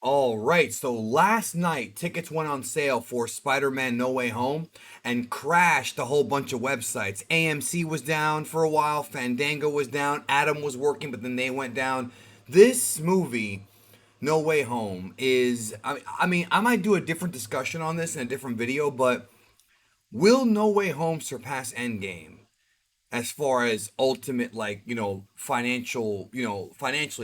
All right, so last night tickets went on sale for Spider-Man No Way Home and crashed a whole bunch of websites. AMC was down for a while, Fandango was down, Adam was working, but then they went down. This movie, No Way Home, is I mean, I might do a different discussion on this in a different video, but will No Way Home surpass Endgame as far as ultimate, like, financially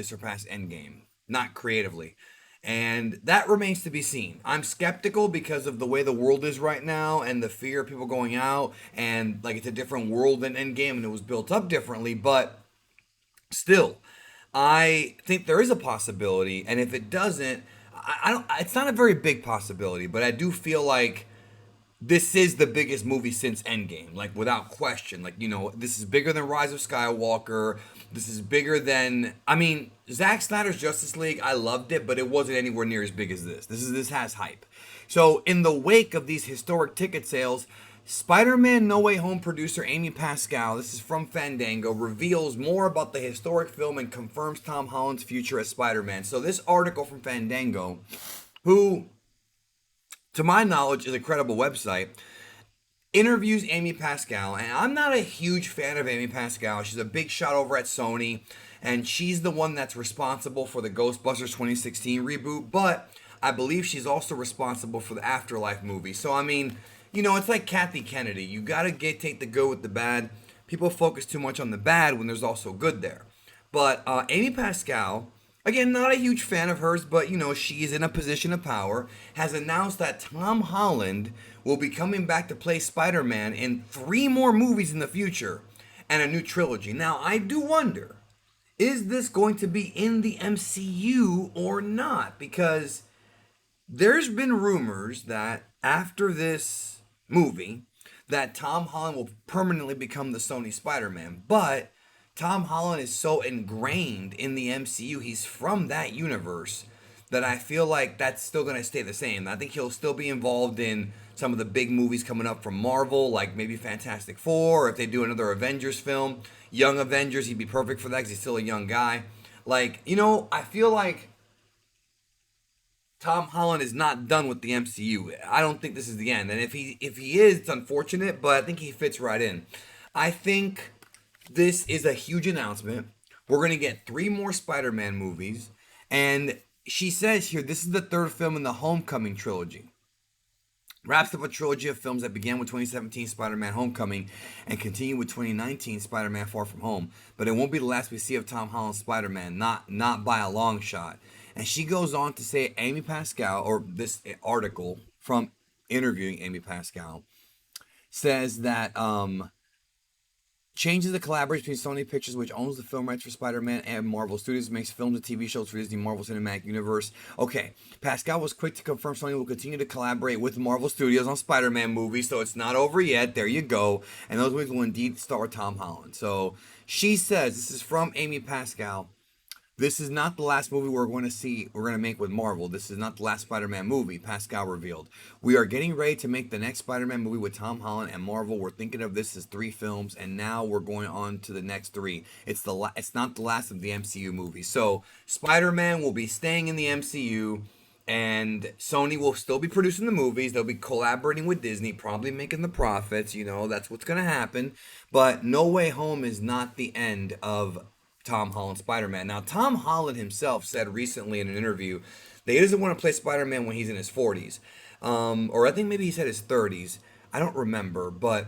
surpass Endgame, not creatively? And that remains to be seen. I'm skeptical because of the way the world is right now and the fear of people going out, and like it's a different world than Endgame and it was built up differently, but still, I think there is a possibility, and if it doesn't, I don't. It's not a very big possibility, but I do feel like this is the biggest movie since Endgame, like without question. Like, this is bigger than Rise of Skywalker. This is bigger than, I mean, Zack Snyder's Justice League. I loved it, but it wasn't anywhere near as big as this. This has hype. So in the wake of these historic ticket sales, Spider-Man No Way Home producer Amy Pascal, this is from Fandango, reveals more about the historic film and confirms Tom Holland's future as Spider-Man. So this article from Fandango, who to my knowledge is a credible website, interviews Amy Pascal, and I'm not a huge fan of Amy Pascal. She's a big shot over at Sony, and she's the one that's responsible for the Ghostbusters 2016 reboot, but I believe she's also responsible for the Afterlife movie. So, I mean, it's like Kathy Kennedy. You gotta take the good with the bad. People focus too much on the bad when there's also good there. But Amy Pascal, again, not a huge fan of hers, but she's in a position of power, has announced that Tom Holland will be coming back to play Spider Man in three more movies in the future and a new trilogy. Now, I do wonder, is this going to be in the MCU or not? Because there's been rumors that after this movie, that Tom Holland will permanently become the Sony Spider-Man. But Tom Holland is so ingrained in the MCU, he's from that universe, that I feel like that's still going to stay the same. I think he'll still be involved in some of the big movies coming up from Marvel, like maybe Fantastic Four, or if they do another Avengers film, Young Avengers, he'd be perfect for that because he's still a young guy. Like, I feel like Tom Holland is not done with the MCU. I don't think this is the end. And if he is, it's unfortunate, but I think he fits right in. I think this is a huge announcement. We're going to get three more Spider-Man movies, and she says here this is the third film in the Homecoming trilogy. Wraps up a trilogy of films that began with 2017 Spider-Man Homecoming and continue with 2019 Spider-Man Far From Home. But it won't be the last we see of Tom Holland's Spider-Man, not by a long shot. And she goes on to say Amy Pascal, or this article from interviewing Amy Pascal, says that changes the collaboration between Sony Pictures, which owns the film rights for Spider-Man, and Marvel Studios, makes films and TV shows for Disney Marvel Cinematic Universe. Okay, Pascal was quick to confirm Sony will continue to collaborate with Marvel Studios on Spider-Man movies, so it's not over yet. There you go. And those movies will indeed star Tom Holland. So she says, this is from Amy Pascal, this is not the last movie we're going to make with Marvel. This is not the last Spider-Man movie, Pascal revealed. We are getting ready to make the next Spider-Man movie with Tom Holland and Marvel. We're thinking of this as three films, and now we're going on to the next three. It's not the last of the MCU movie. So Spider-Man will be staying in the MCU, and Sony will still be producing the movies. They'll be collaborating with Disney, probably making the profits. That's what's going to happen. But No Way Home is not the end of Tom Holland Spider-Man. Now, Tom Holland himself said recently in an interview that he doesn't want to play Spider-Man when he's in his 40s. Or I think maybe he said his 30s. I don't remember. But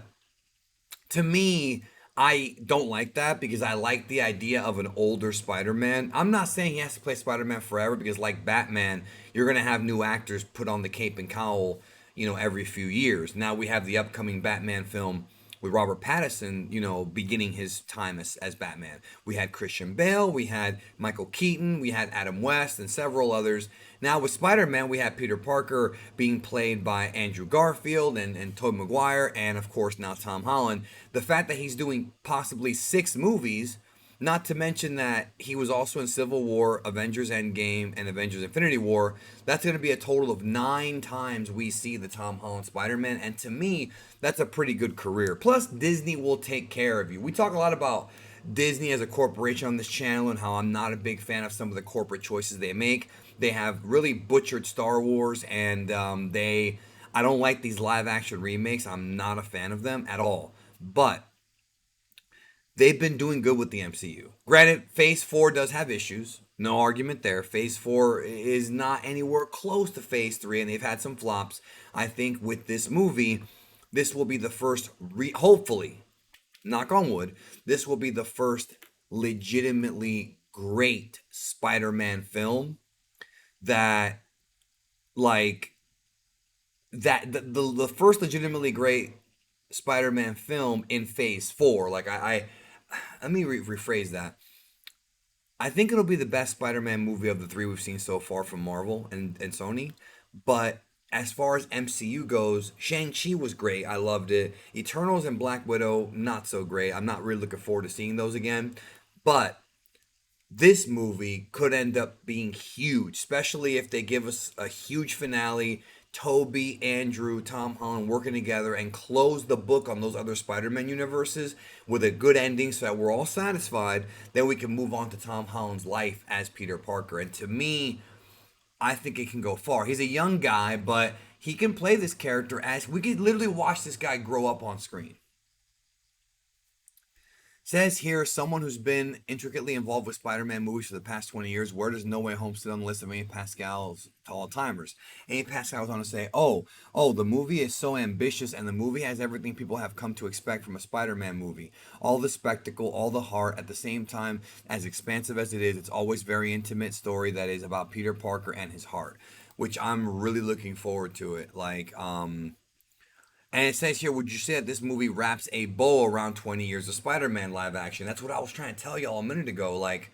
to me, I don't like that because I like the idea of an older Spider-Man. I'm not saying he has to play Spider-Man forever because, like Batman, you're going to have new actors put on the cape and cowl, every few years. Now we have the upcoming Batman film with Robert Pattinson, beginning his time as Batman. We had Christian Bale, we had Michael Keaton, we had Adam West, and several others. Now with Spider-Man, we have Peter Parker being played by Andrew Garfield and Tobey Maguire, and of course now Tom Holland. The fact that he's doing possibly 6 movies, not to mention that he was also in Civil War, Avengers Endgame, and Avengers Infinity War. That's going to be a total of 9 times we see the Tom Holland Spider-Man. And to me, that's a pretty good career. Plus, Disney will take care of you. We talk a lot about Disney as a corporation on this channel and how I'm not a big fan of some of the corporate choices they make. They have really butchered Star Wars, and I don't like these live action remakes. I'm not a fan of them at all. But they've been doing good with the MCU. Granted, Phase 4 does have issues. No argument there. Phase 4 is not anywhere close to Phase 3, and they've had some flops. I think with this movie, this will be the first, hopefully, knock on wood, this will be the first legitimately great Spider Man film that, like, the first legitimately great Spider-Man film in Phase 4. Like I let me rephrase that. I think it'll be the best Spider-Man movie of the three we've seen so far from Marvel and Sony. But as far as MCU goes, Shang-Chi was great. I loved it. Eternals and Black Widow, not so great. I'm not really looking forward to seeing those again. But this movie could end up being huge, especially if they give us a huge finale. Toby, Andrew, Tom Holland working together and close the book on those other Spider-Man universes with a good ending so that we're all satisfied. Then we can move on to Tom Holland's life as Peter Parker. And to me, I think it can go far. He's a young guy, but he can play this character as we could literally watch this guy grow up on screen. Says here, someone who's been intricately involved with Spider-Man movies for the past 20 years, where does No Way Home sit on the list of Amy Pascal's all-timers? Amy Pascal was on to say, the movie is so ambitious and the movie has everything people have come to expect from a Spider-Man movie. All the spectacle, all the heart, at the same time, as expansive as it is, it's always very intimate story that is about Peter Parker and his heart, which I'm really looking forward to it. And it says here, would you say that this movie wraps a bow around 20 years of Spider-Man live action? That's what I was trying to tell y'all a minute ago. Like,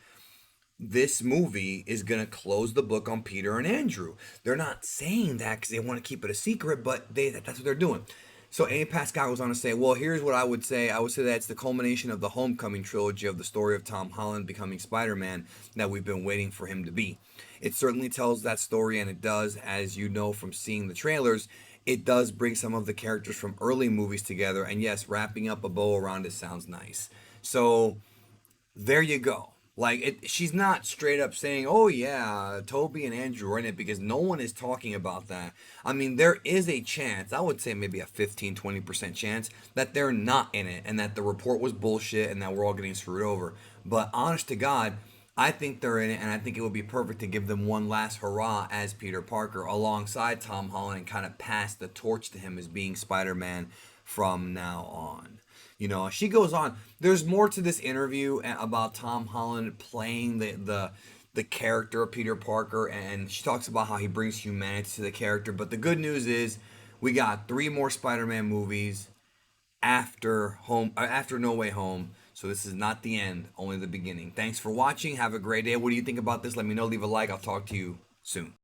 this movie is going to close the book on Peter and Andrew. They're not saying that because they want to keep it a secret, but that's what they're doing. So Amy Pascal was on to say, well, here's what I would say. I would say that it's the culmination of the Homecoming trilogy of the story of Tom Holland becoming Spider-Man that we've been waiting for him to be. It certainly tells that story, and it does, as you know from seeing the trailers, it does bring some of the characters from early movies together. And yes, wrapping up a bow around it sounds nice. So there you go. Like she's not straight up saying, "Oh yeah, Toby and Andrew are in it," because no one is talking about that. I mean, there is a chance. I would say maybe a 15-20% chance that they're not in it, and that the report was bullshit, and that we're all getting screwed over. But honest to God, I think they're in it, and I think it would be perfect to give them one last hurrah as Peter Parker alongside Tom Holland and kind of pass the torch to him as being Spider-Man from now on. You know, she goes on. There's more to this interview about Tom Holland playing the character of Peter Parker, and she talks about how he brings humanity to the character. But the good news is, we got three more Spider-Man movies after No Way Home. So this is not the end, only the beginning. Thanks for watching. Have a great day. What do you think about this? Let me know. Leave a like. I'll talk to you soon.